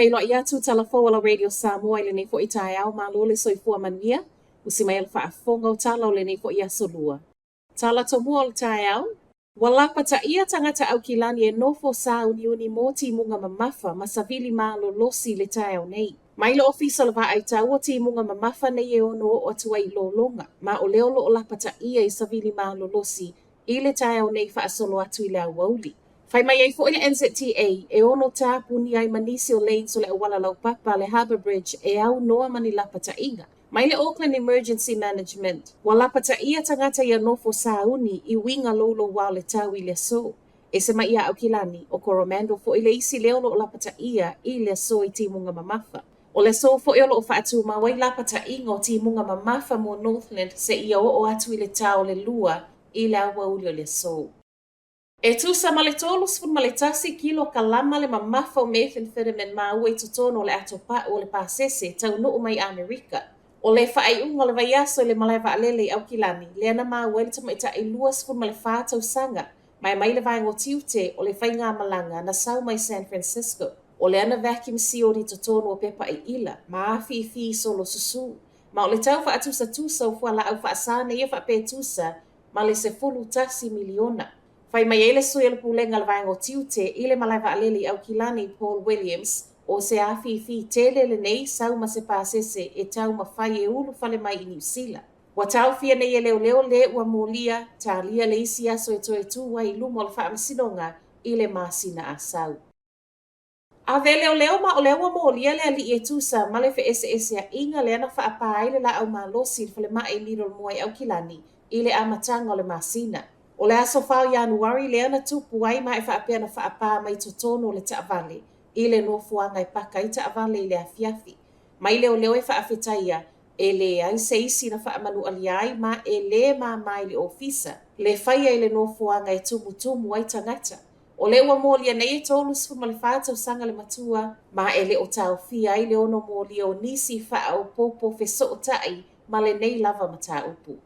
i loa ia tu talafo ala Radio Samoa ile nei fo i tae au malo le soifua manuia. Usi mai ala whaafonga o tala o le nei fo i asolua. Tala to mua o le tae au. Walapa ta ia tangata au kilani e nofo sa uni mo munga mamafa ma savili malo losi le tae au nei. Mai le ofisa la va ai tau ti munga mamafa nei e ono o atua i longa. Ma o leo lo lapa ta ia i savili malo losi i le tae au nei whaasolo atu i le au wauli. Fai mai ai fo i le NZTA e ono tā puni ai manisi o lein so le awala lau papa le Harbour Bridge e au noa mani lapa ta inga. Mai le Auckland Emergency Management, wa lapa ta ia tangata ia nofo sa uni i winga lolo wao le tau i le so. E se mai ia au kilani o Coromando fo i le isi leo lo lapa ta ia i le so i timunga mamafa. O le so fo i olo o whaatu ma wai lapa ta inga o timunga mamafa mo Northland se ia o atu i le tau le lua i le awa uli o le so. E tusa ma le tolu sfun ma le tasi kilo kalama le mamafa o methamphetamine ma ua i totono o le atopa o le pasese tau nuu mai Amerika. O le whaai unga le vaiaso le malai vaalele i au kilani, le ana maa ua le tamaita i lua sfun ma le whaatau sanga, mai le vai ngotiute o le whainga malanga na sau mai San Francisco. O le ana vacuum seal i totono o pepa i ila, ma afi fi solo susu. Ma o le tau whaatusa tusa o fuala au whaasane ia whaapetusa, ma le se fulu tasi miliona. Fai mai ele sui ele pulenga le vaengo tiute i le malai vaalele au kilani Paul Williams o se afifi tele le nei sau ma se pasese e tau ma fai e ulu fale mai i New Zealand. Wa tau fia nei e leo le ua molia ta lia le isi aso e toe tu wa i lumo le whaamisinonga i le masina a sau. A ve leo ma o leo ua molia le ali e tusa ma le fe ese a inga le ana whaapa ai le la au ma losi le fale mai e liro moai au kilani i le amatanga o le masina. O le aso whao Januari le ana tupu ai mai whaapea na whaapa mai totono le taavale i le nofuanga i paka i taavale i le afiafi. Mai leo e whaafetaia e le ai se isi na whaamanu aliai ma e le mai le ofisa. Le whaia i le nofuanga i tumu ai tangata. O le ua molia nei e tolu sfuma le whaatau sanga le matua ma e le o tau fia i le ono molia o nisi wha o popo feso o tai ma le nei lava mata upu.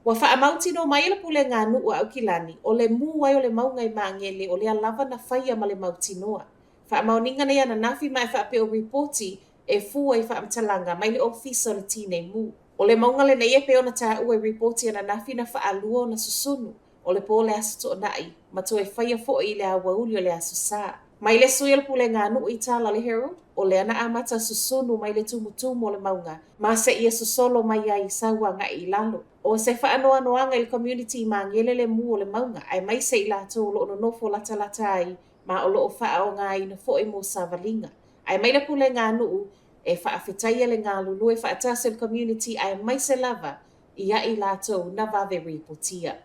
Wa whaamauti no mai le pule ngā nuu au kilani o le muai o le maunga i maangele o le alava na whaia ma le mauti noa. Whaamauninga nei ana nafi mai whaape o reporti e fua i whaamtalanga mai le ofisa o le tine mu. O le maunga le nei e peo na tā ua reporti ana nafi na whaalua o na susunu o le po le aso to nai ma to e whaia fo i le awauli o le aso sā. Mai le sui le pule ngā nuu i tala le Herald o le ana amata susunu mai le tumutumu o le maunga ma se ia susolo mai ai saua ngai i lalo. O se whaanoanoanga i le community ma ngele le mu o le maunga ai mai se i lato lo ono nofo lata ai ma o lo o wha o ngā ina fo i mo savalinga. Ai mai le pule ngā nuu e whaafetaia le ngā lulu e whaatase le community ai mai se lava i a i lato na vave reportia.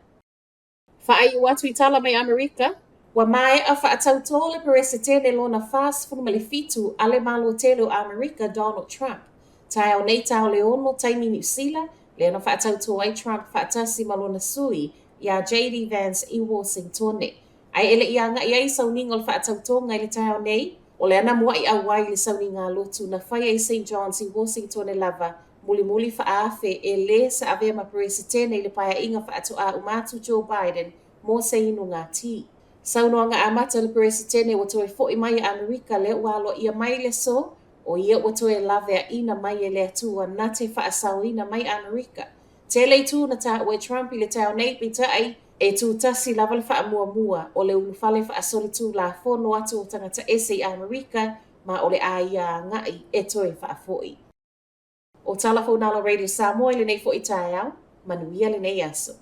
Whaai watu i tala mai Amerika, wa mai a whaatauto le peresetene lo na fast funu le fitu ale malo telo Amerika Donald Trump. Tai au nei tau le ono taimi New Zealand, le ana whaatauto ai Trump whaatasi malona sui ia J.D. Vance i Washington. Ai ele ia nga ia i sauninga le whaatauto ngai le tau nei, o le ana mua i awai le sauninga lotu na whaia i St. John's i Washington e lava, muli whaafe e le sa avea ma peresetene i le paia inga whaato a umatu Joe Biden mo se inu ngā ti. Saunoanga amata le peresetene o toe fo i mai Amerika le walo ia mai le so, o ia ua toe lawe a ina mai e le atua na te whaasau ina mai Amerika. Te lei tū na tā ue Trump i le tau nei pita ai e tū tasi lava le wha mua o le unufale whaasole tū la whono atu o tangata ese i Amerika ma o le aia ngai e toe whaafoi. O tala whaunala Radio Samoa le nei fo i tae au, manuia le nei aso.